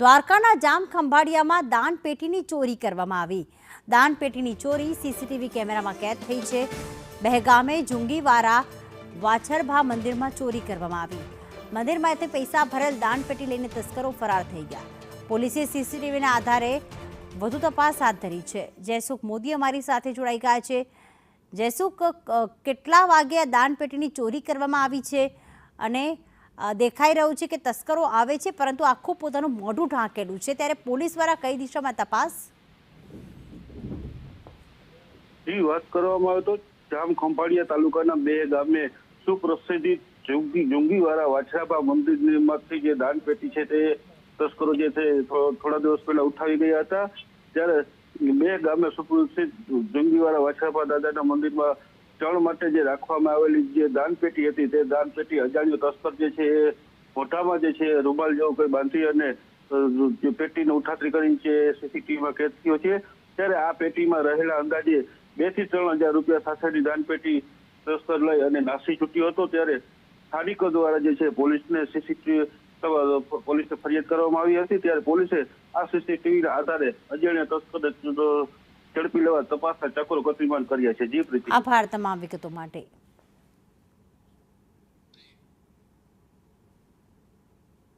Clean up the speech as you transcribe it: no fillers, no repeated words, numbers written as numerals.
દ્વારકાના જામ ખંભાળિયામાં દાનપેટીની ચોરી કરવામાં આવી। દાનપેટીની ચોરી સીસીટીવી કેમેરામાં કેદ થઈ છે। બહેગામે જુંગીવારા વાછરભા મંદિરમાં ચોરી કરવામાં આવી। મંદિરમાંથી પૈસા ભરેલ દાનપેટી લઈને તસ્કરો ફરાર થઈ ગયા। પોલીસે સીસીટીવીના આધારે વધુ તપાસ હાથ ધરી છે। જયસુખ મોદી અમારી સાથે જોડાઈ ગયા છે। જયસુખ, કેટલા વાગે દાનપેટીની ચોરી કરવામાં આવી છે અને દેખાઈ રહ્યું છે કે તસ્કરો આવે છે પરંતુ આખું પોતાનું મોઢું ઢાંકેલું છે, ત્યારે પોલીસ દ્વારા કઈ દિશામાં તપાસ? વાત કરવામાં આવે તો જામ ખંભાળિયા તાલુકાના બે ગામે સુપ્રસિદ્ધ જુંગીવાળા વાછરાભા મંદિરમાંથી જે દાનપેટી છે તે તસ્કરો જે છે થોડા દિવસ પહેલા ઉઠાવી ગયા હતા। ત્યારે બે ગામે સુપ્રસિદ્ધ જુંગીવાળા વાછરાભા દાદાના મંદિરમાં ચણ માટે જે રાખવામાં આવેલી જે દાનપેટી હતી તે દાનપેટી અજાણ્યો તસ્કર જે છે એ મોઢામાં જે છે રૂમાલ જેવો કોઈ બાંધી અને જે પેટીને ઉઠાતરી કરી છે સીસીટીવીમાં કેદ થયો છે। ત્યારે આ પેટીમાં રહેલા અંદાજે 2 થી 3 હજાર રૂપિયા સાથેની દાનપેટી તસ્કર લઈ અને નાસી છૂટ્યો હતો। ત્યારે સ્થાનિકો દ્વારા જે છે પોલીસને પોલીસને ફરિયાદ કરવામાં આવી હતી। ત્યારે પોલીસે આ સીસીટીવીના આધારે અજાણ્યા તસ્કરને ઝડપી લેવા તપાસના ચક્રો ગતિમાન કર્યા છે। જી પ્રીતિ, આભાર તમામ વિગતો માટે।